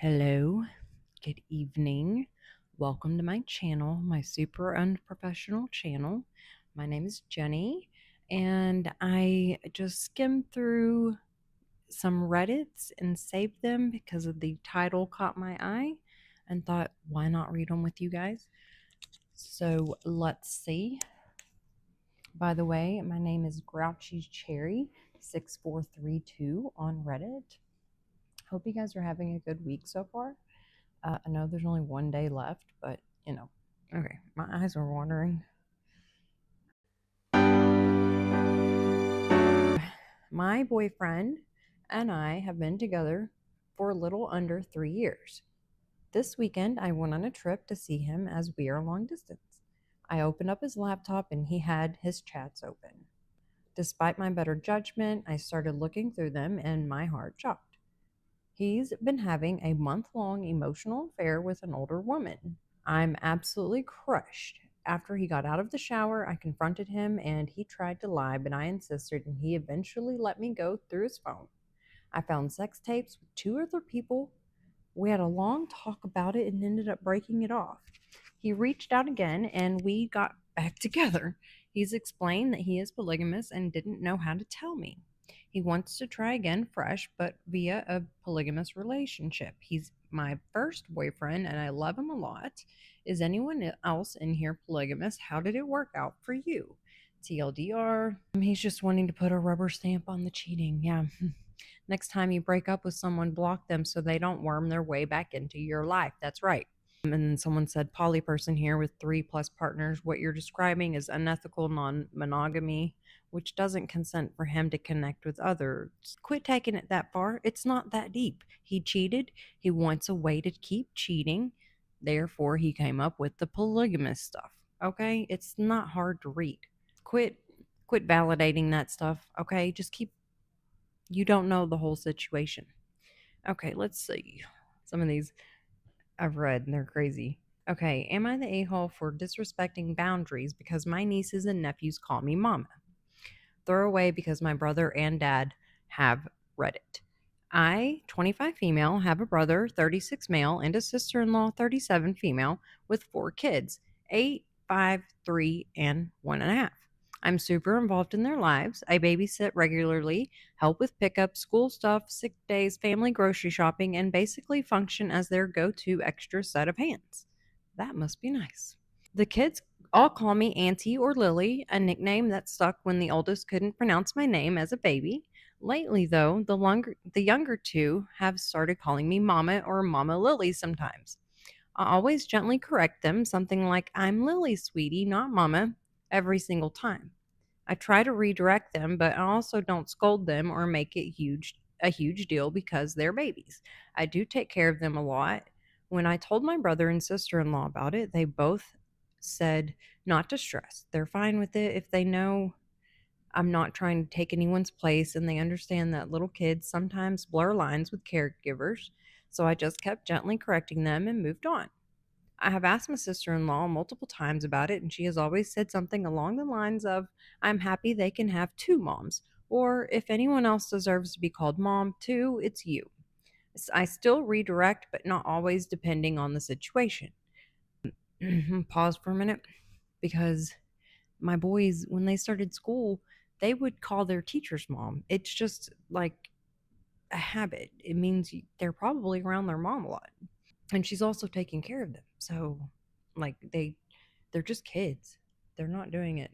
Hello, good evening. Welcome to my channel, my super unprofessional channel. My name is Jenny, and I just skimmed through some Reddits and saved them because of the title caught my eye and thought, why not read them with you guys? So let's see. By the way, my name is Grouchy Cherry 6432 on Reddit. Hope you guys are having a good week so far. I know there's only one day left, but Okay, my eyes are watering. My boyfriend and I have been together for a little under 3 years. This weekend, I went on a trip to see him as we are long distance. I opened up his laptop and he had his chats open. Despite my better judgment, I started looking through them and my heart dropped. He's been having a month-long emotional affair with an older woman. I'm absolutely crushed. After he got out of the shower, I confronted him and he tried to lie, but I insisted and he eventually let me go through his phone. I found sex tapes with two other people. We had a long talk about it and ended up breaking it off. He reached out again and we got back together. He's explained that he is polygamous and didn't know how to tell me. He wants to try again fresh, but via a polygamous relationship. He's my first boyfriend and I love him a lot. Is anyone else in here polygamous? How did it work out for you? TLDR. He's just wanting to put a rubber stamp on the cheating. Yeah. Next time you break up with someone, block them so they don't worm their way back into your life. That's right. And then someone said, poly person here with 3+ partners. What you're describing is unethical non monogamy, which doesn't consent for him to connect with others. Quit taking it that far. It's not that deep. He cheated. He wants a way to keep cheating. Therefore, he came up with the polygamous stuff. Okay? It's not hard to read. Quit validating that stuff. Okay? Just keep, you don't know the whole situation. Okay, let's see. Some of these I've read and they're crazy. Okay, am I the a-hole for disrespecting boundaries because my nieces and nephews call me mama? Throw away because my brother and dad have read it. I, 25 female, have a brother, 36 male, and a sister in law, 37 female, with 4 kids 8, 5, 3, and 1.5. I'm super involved in their lives. I babysit regularly, help with pickup, school stuff, sick days, family grocery shopping, and basically function as their go to extra set of hands. That must be nice. The kids all call me Auntie or Lily, a nickname that stuck when the oldest couldn't pronounce my name as a baby. Lately, though, the younger two have started calling me Mama or Mama Lily sometimes. I always gently correct them, something like, I'm Lily, sweetie, not Mama, every single time. I try to redirect them, but I also don't scold them or make it a huge deal because they're babies. I do take care of them a lot. When I told my brother and sister-in-law about it, they both said not to stress. They're fine with it if they know I'm not trying to take anyone's place and they understand that little kids sometimes blur lines with caregivers. So I just kept gently correcting them and moved on. I have asked my sister in law multiple times about it, and she has always said something along the lines of, I'm happy they can have 2 moms, or if anyone else deserves to be called mom too, it's you. I still redirect, but not always depending on the situation. Pause for a minute because my boys, when they started school, they would call their teacher's mom. It's just like a habit. It means they're probably around their mom a lot. And she's also taking care of them. So, like, they're just kids. They're not doing it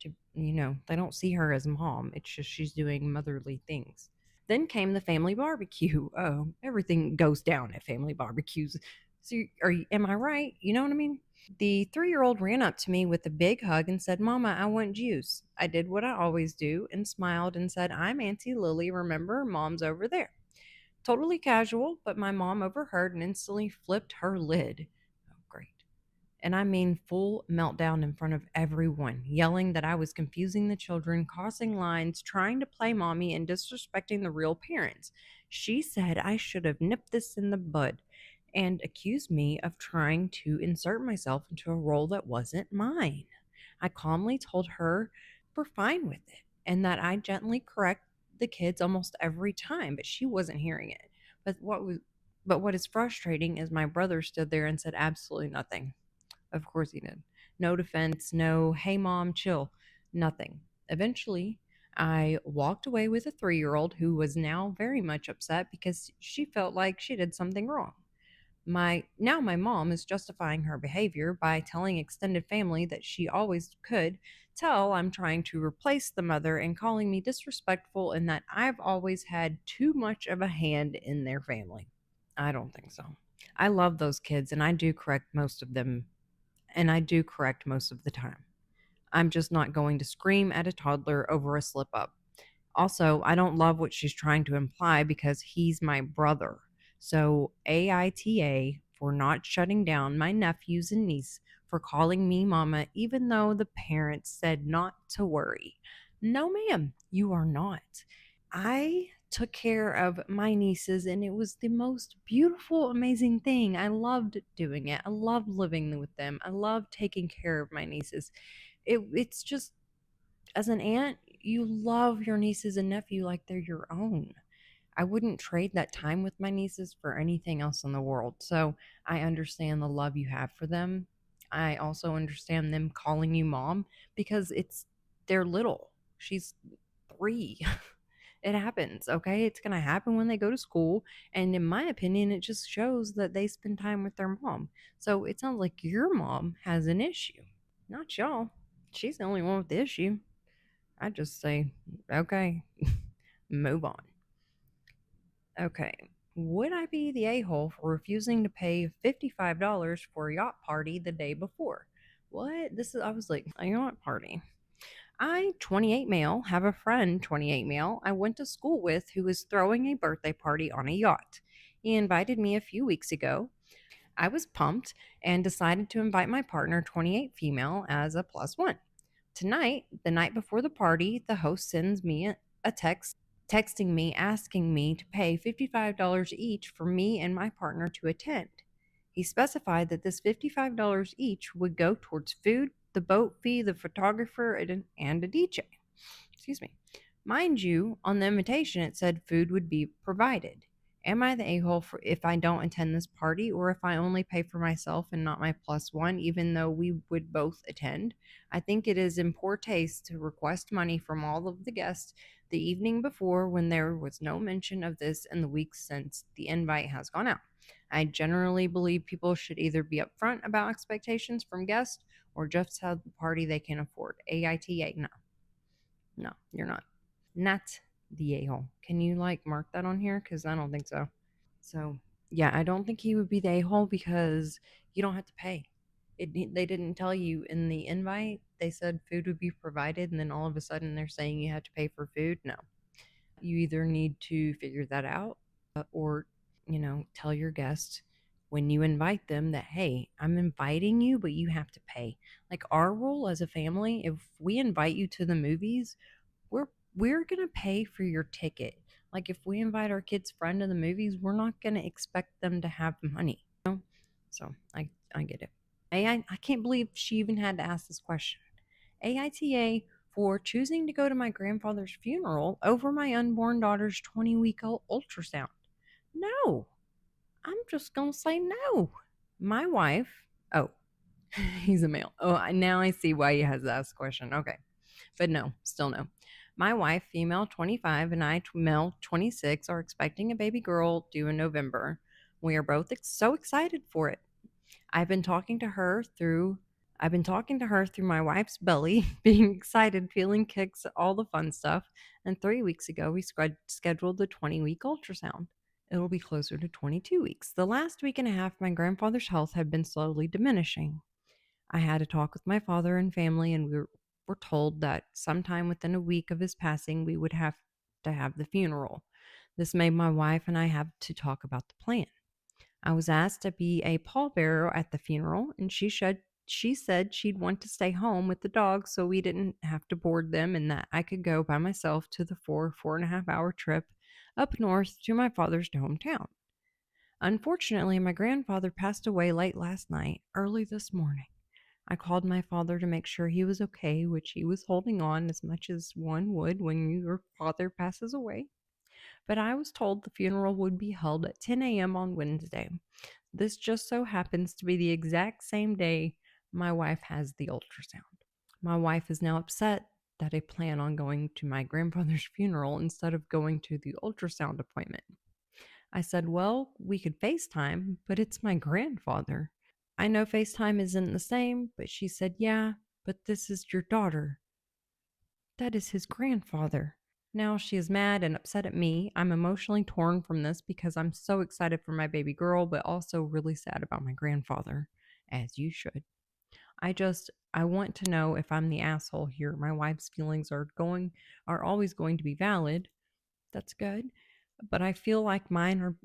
to, they don't see her as mom. It's just she's doing motherly things. Then came the family barbecue. Oh, everything goes down at family barbecues. So, am I right? You know what I mean? The 3-year-old ran up to me with a big hug and said, Mama, I want juice. I did what I always do and smiled and said, I'm Auntie Lily. Remember, Mom's over there. Totally casual, but my mom overheard and instantly flipped her lid. Oh, great. And I mean full meltdown in front of everyone, yelling that I was confusing the children, crossing lines, trying to play mommy, and disrespecting the real parents. She said I should have nipped this in the bud and accused me of trying to insert myself into a role that wasn't mine. I calmly told her we're fine with it and that I gently correct the kids almost every time, but she wasn't hearing it. But But what is frustrating is my brother stood there and said absolutely nothing. Of course he did. No defense, no, hey mom, chill, nothing. Eventually, I walked away with a 3 year old who was now very much upset because she felt like she did something wrong. My mom is justifying her behavior by telling extended family that she always could tell I'm trying to replace the mother and calling me disrespectful and that I've always had too much of a hand in their family. I don't think so. I love those kids and I do correct most of the time. I'm just not going to scream at a toddler over a slip up. Also, I don't love what she's trying to imply because he's my brother. So, AITA for not shutting down my nephews and niece for calling me mama, even though the parents said not to worry. No, ma'am, you are not. I took care of my nieces and it was the most beautiful, amazing thing. I loved doing it. I loved living with them. I loved taking care of my nieces. It's just, as an aunt, you love your nieces and nephew like they're your own. I wouldn't trade that time with my nieces for anything else in the world. So I understand the love you have for them. I also understand them calling you mom because they're little. She's 3. It happens, okay? It's going to happen when they go to school. And in my opinion, it just shows that they spend time with their mom. So it sounds like your mom has an issue, not y'all. She's the only one with the issue. I just say, okay, move on. Okay. Would I be the a hole for refusing to pay $55 for a yacht party the day before? What? I was like, a yacht party. I, 28 male, have a friend, 28 male, I went to school with who is throwing a birthday party on a yacht. He invited me a few weeks ago. I was pumped and decided to invite my partner, 28 female, as a plus one. Tonight, the night before the party, the host sends me a text texting me asking me to pay $55 each for me and my partner to attend. He specified that this $55 each would go towards food, the boat fee, the photographer, and a DJ. Excuse me. Mind you, on the invitation it said food would be provided. Am I the a hole for if I don't attend this party or if I only pay for myself and not my plus one, even though we would both attend? I think it is in poor taste to request money from all of the guests the evening before when there was no mention of this in the weeks since the invite has gone out. I generally believe people should either be upfront about expectations from guests or just have the party they can afford. AITA, no. No, you're not. Not the a hole. Can you like mark that on here? Because I don't think so. So, yeah, I don't think he would be the a hole because you don't have to pay. They didn't tell you in the invite. They said food would be provided, and then all of a sudden they're saying you have to pay for food. No. You either need to figure that out or, tell your guest when you invite them that, hey, I'm inviting you, but you have to pay. Like our rule as a family, if we invite you to the movies, we're we're gonna pay for your ticket. Like if we invite our kid's friend to the movies, we're not gonna expect them to have money. So I get it. I can't believe she even had to ask this question. AITA for choosing to go to my grandfather's funeral over my unborn daughter's 20-week ultrasound. No, I'm just gonna say no. My wife. Oh, he's a male. Oh, now I see why he has to ask the question. Okay. But no, still no. My wife, female 25, and I, male 26, are expecting a baby girl due in November. We are both so excited for it. I've been talking to her through I've been talking to her through my wife's belly, being excited, feeling kicks, all the fun stuff. And 3 weeks ago, we scheduled the 20-week ultrasound. It'll be closer to 22 weeks. The last week and a half, my grandfather's health had been slowly diminishing. I had a talk with my father and family, and were told that sometime within a week of his passing, we would have to have the funeral. This made my wife and I have to talk about the plan. I was asked to be a pallbearer at the funeral, and she said she'd want to stay home with the dogs so we didn't have to board them and that I could go by myself to the 4.5 hour trip up north to my father's hometown. Unfortunately, my grandfather passed away late last night, early this morning. I called my father to make sure he was okay, which he was holding on as much as one would when your father passes away. but I was told the funeral would be held at 10 a.m. on Wednesday. This just so happens to be the exact same day my wife has the ultrasound. My wife is now upset that I plan on going to my grandfather's funeral instead of going to the ultrasound appointment. I said, well, we could FaceTime, but it's my grandfather. I know FaceTime isn't the same, but she said, yeah, but this is your daughter. That is his grandfather. Now she is mad and upset at me. I'm emotionally torn from this because I'm so excited for my baby girl, but also really sad about my grandfather, as you should. I want to know if I'm the asshole here. My wife's feelings are always going to be valid. That's good. But I feel like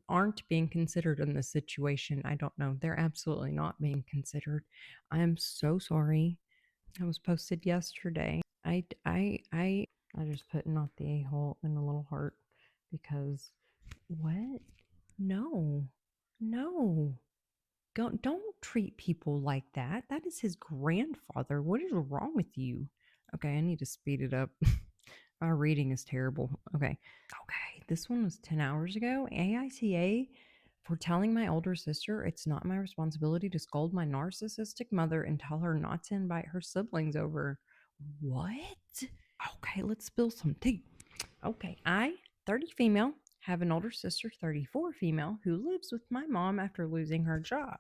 aren't being considered in this situation. I don't know. They're absolutely not being considered. I am so sorry. It was posted yesterday. I just put not the a-hole in a little heart because what? No. No. Don't treat people like that. That is his grandfather. What is wrong with you? Okay, I need to speed it up. Our reading is terrible. Okay. Okay, this one was 10 hours ago. AITA for telling my older sister it's not my responsibility to scold my narcissistic mother and tell her not to invite her siblings over. What? Okay, let's spill some tea. Okay, 30 female, have an older sister, 34 female, who lives with my mom after losing her job.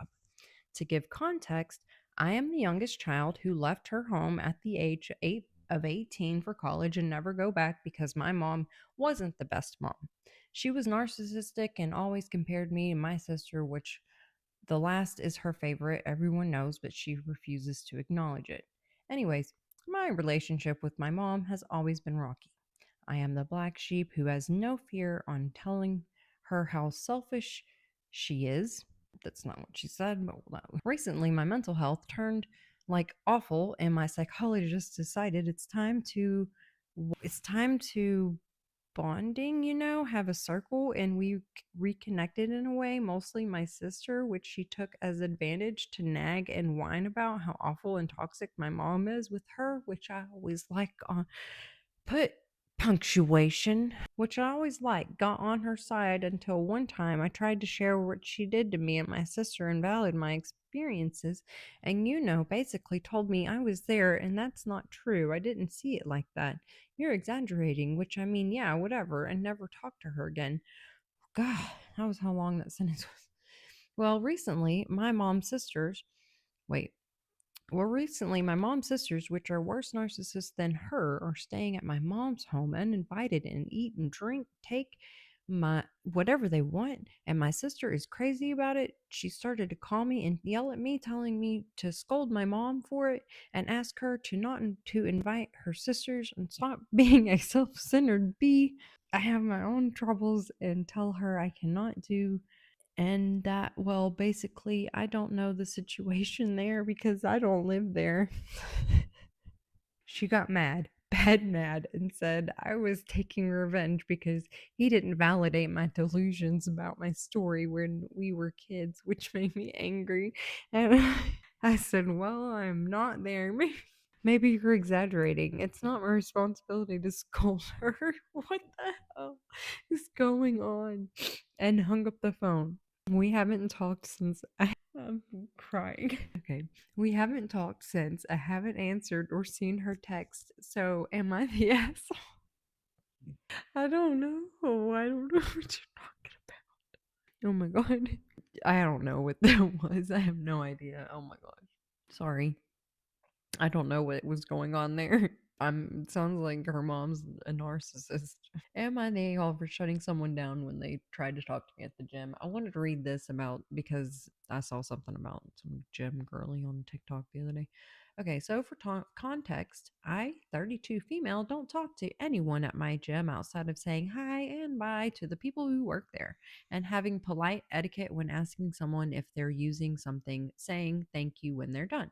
To give context, I am the youngest child who left her home at the age of 18 for college and never go back because my mom wasn't the best mom. She was narcissistic and always compared me and my sister, which the last is her favorite. Everyone knows, but she refuses to acknowledge it. Anyways, my relationship with my mom has always been rocky. I am the black sheep who has no fear on telling her how selfish she is. That's not what she said, but recently my mental health turned like awful, and my psychologist decided it's time to bonding, have a circle, and we reconnected in a way, mostly my sister, which she took as advantage to nag and whine about how awful and toxic my mom is with her, which I always like put punctuation, which I always got on her side until one time I tried to share what she did to me and my sister and validate my experiences, and basically told me I was there and that's not true. I didn't see it like that. You're exaggerating, which I mean, yeah, whatever, and never talked to her again. God, that was how long that sentence was. Well, wait, recently, my mom's sisters, which are worse narcissists than her, are staying at my mom's home uninvited and eat and drink, take my whatever they want. And my sister is crazy about it. She started to call me and yell at me, telling me to scold my mom for it and ask her to not to invite her sisters and stop being a self-centered bee. I have my own troubles and tell her I cannot do and that, well, basically, I don't know the situation there because I don't live there. She got mad, bad mad, and said I was taking revenge because he didn't validate my delusions about my story when we were kids, which made me angry. And I said, well, I'm not there. Maybe you're exaggerating. It's not my responsibility to scold her. What the hell is going on? And hung up the phone. We haven't talked since I'm crying. Okay. We haven't talked since. I haven't answered or seen her text. So am I the asshole? I don't know. I don't know what you're talking about. Oh my god. I don't know what that was. I have no idea. Oh my god. Sorry. I don't know what was going on there. It sounds like her mom's a narcissist. Am I the a-hole for shutting someone down when they tried to talk to me at the gym? I wanted to read this about because I saw something about some gym girly on TikTok the other day. Okay, so for context, 32 female, don't talk to anyone at my gym outside of saying hi and bye to the people who work there and having polite etiquette when asking someone if they're using something, saying thank you when they're done.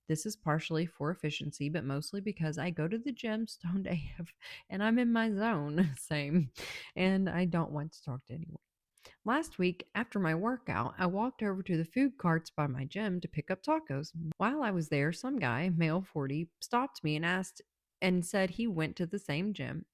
This is partially for efficiency, but mostly because I go to the gym stoned AF and I'm in my zone, same, and I don't want to talk to anyone. Last week, after my workout, I walked over to the food carts by my gym to pick up tacos. While I was there, some guy, male 40, stopped me and said he went to the same gym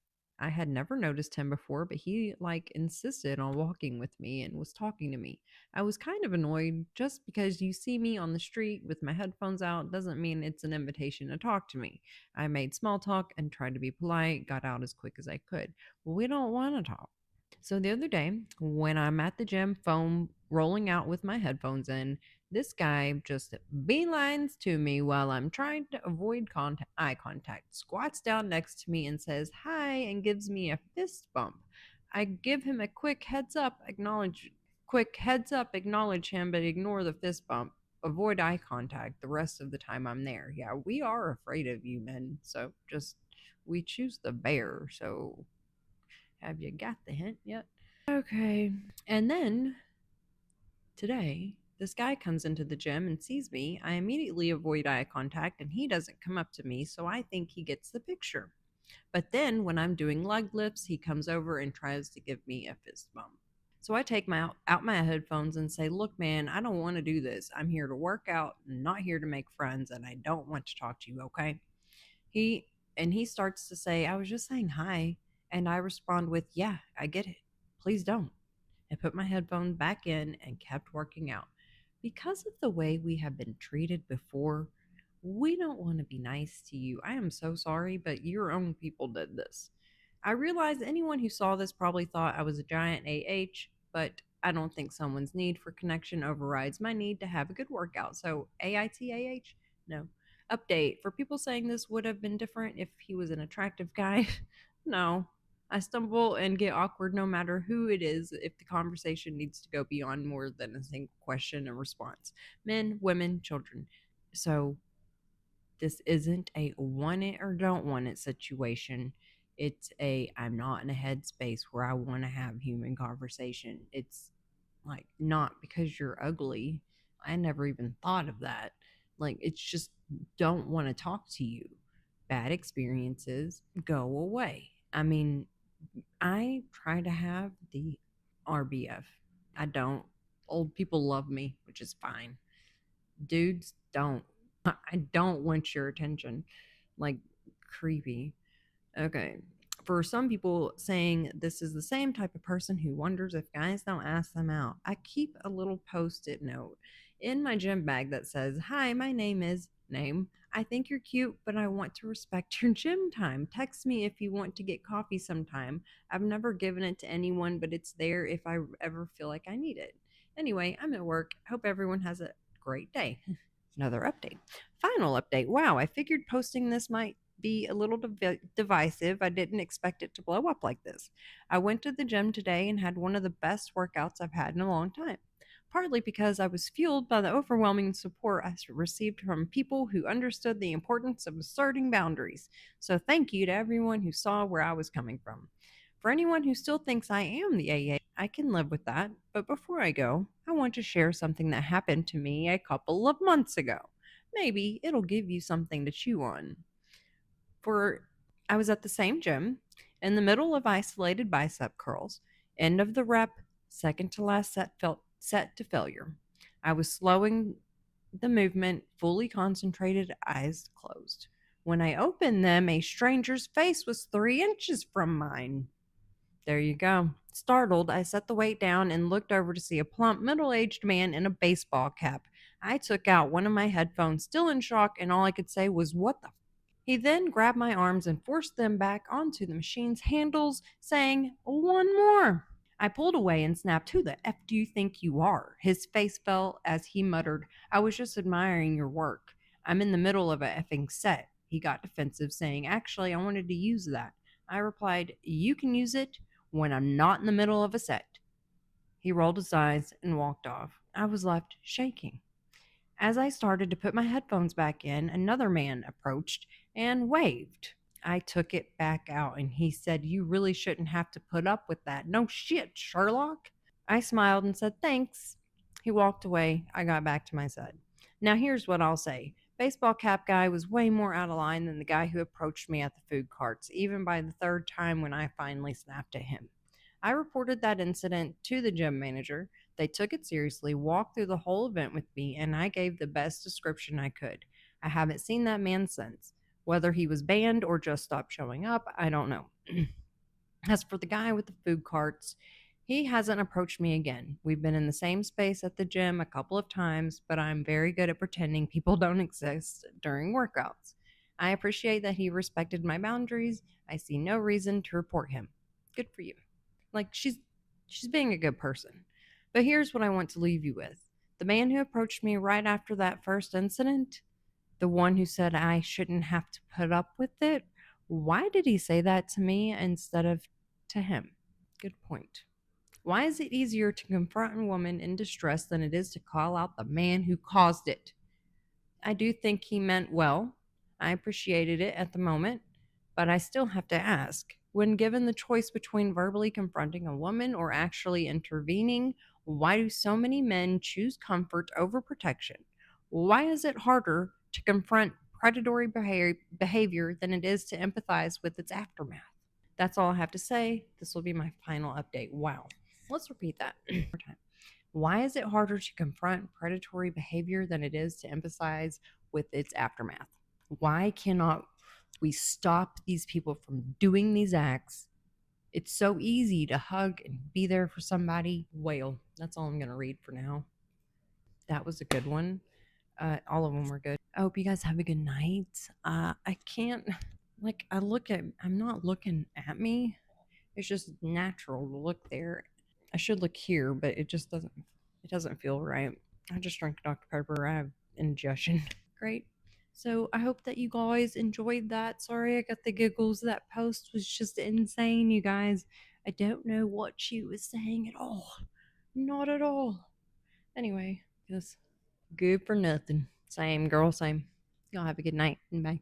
I had never noticed him before, but he insisted on walking with me and was talking to me. I was kind of annoyed. Just because you see me on the street with my headphones out doesn't mean it's an invitation to talk to me. I made small talk and tried to be polite, got out as quick as I could. Well, we don't want to talk. So the other day, when I'm at the gym, phone rolling out with my headphones in, this guy just beelines to me while I'm trying to avoid eye contact, squats down next to me and says hi and gives me a fist bump. I give him a quick heads up, acknowledge him, but ignore the fist bump. Avoid eye contact the rest of the time I'm there. Yeah, we are afraid of you men. So just we choose the bear. So have you got the hint yet? Okay. And then today, this guy comes into the gym and sees me. I immediately avoid eye contact and he doesn't come up to me, so I think he gets the picture. But then when I'm doing leg lifts, he comes over and tries to give me a fist bump. So I take out my headphones and say, "Look, man, I don't want to do this. I'm here to work out, not here to make friends, and I don't want to talk to you, okay?" He he starts to say, "I was just saying hi." And I respond with, "Yeah, I get it. Please don't." I put my headphone back in and kept working out. Because of the way we have been treated before, we don't want to be nice to you. I am so sorry, but your own people did this. I realize anyone who saw this probably thought I was a giant but I don't think someone's need for connection overrides my need to have a good workout. So, AITA? No. Update. For people saying this would have been different if he was an attractive guy, no. I stumble and get awkward no matter who it is if the conversation needs to go beyond more than a single question and response. Men, women, children. So this isn't a want it or don't want it situation. It's a I'm not in a headspace where I want to have human conversation. It's not because you're ugly. I never even thought of that. It's just don't want to talk to you. Bad experiences go away. I mean, I try to have the RBF. I don't. Old people love me, which is fine. Dudes don't. I don't want your attention. Like, creepy. Okay. For some people, saying this is the same type of person who wonders if guys don't ask them out. I keep a little post it note in my gym bag that says, "Hi, my name is name. I think you're cute, but I want to respect your gym time. Text me if you want to get coffee sometime. I've never given it to anyone, but it's there if I ever feel like I need it. Anyway, I'm at work. Hope everyone has a great day." Another update. Final update. Wow, I figured posting this might be a little divisive. I didn't expect it to blow up like this. I went to the gym today and had one of the best workouts I've had in a long time. Partly because I was fueled by the overwhelming support I received from people who understood the importance of asserting boundaries. So, thank you to everyone who saw where I was coming from. For anyone who still thinks I am the AA, I can live with that. But before I go, I want to share something that happened to me a couple of months ago. Maybe it'll give you something to chew on. For I was at the same gym in the middle of isolated bicep curls. End of the rep, second to last set felt set to failure. I was slowing the movement, fully concentrated, eyes closed. When I opened them, a stranger's face was 3 inches from mine. There you go. Startled, I set the weight down and looked over to see a plump, middle aged man in a baseball cap. I took out one of my headphones, still in shock, and all I could say was, "What the?" He then grabbed my arms and forced them back onto the machine's handles, saying, "One more." I pulled away and snapped, "Who the F do you think you are?" His face fell as he muttered, "I was just admiring your work. I'm in the middle of a effing set." He got defensive, saying, "Actually, I wanted to use that." I replied, "You can use it when I'm not in the middle of a set." He rolled his eyes and walked off. I was left shaking. As I started to put my headphones back in, another man approached and waved. I took it back out and he said, "You really shouldn't have to put up with that." "No shit, Sherlock." I smiled and said, "Thanks." He walked away. I got back to my set. Now, here's what I'll say. Baseball cap guy was way more out of line than the guy who approached me at the food carts, even by the third time when I finally snapped at him. I reported that incident to the gym manager. They took it seriously, walked through the whole event with me, and I gave the best description I could. I haven't seen that man since. Whether he was banned or just stopped showing up, I don't know. As for the guy with the food carts, he hasn't approached me again. We've been in the same space at the gym a couple of times, but I'm very good at pretending people don't exist during workouts. I appreciate that he respected my boundaries. I see no reason to report him. Good for you. Like she's being a good person. But here's what I want to leave you with. The man who approached me right after that first incident, the one who said I shouldn't have to put up with it, why did he say that to me instead of to him? Good point. Why is it easier to confront a woman in distress than it is to call out the man who caused it? I do think he meant well. I appreciated it at the moment, but I still have to ask, when given the choice between verbally confronting a woman or actually intervening, why do so many men choose comfort over protection? Why is it harder to confront predatory behavior than it is to empathize with its aftermath? That's all I have to say. This will be my final update. Wow. Let's repeat that one more time. Why is it harder to confront predatory behavior than it is to empathize with its aftermath? Why cannot we stop these people from doing these acts? It's so easy to hug and be there for somebody. Whale. That's all I'm going to read for now. That was a good one. All of them were good. I hope you guys have a good night. I can't, like, I'm not looking at me. It's just natural to look there. I should look here, but it doesn't feel right. I just drank Dr. Pepper. I have indigestion. Great. So I hope that you guys enjoyed that. Sorry I got the giggles. That post was just insane, you guys. I don't know what she was saying at all. Not at all. Anyway, just good for nothing. Same girl, same. Y'all have a good night and bye.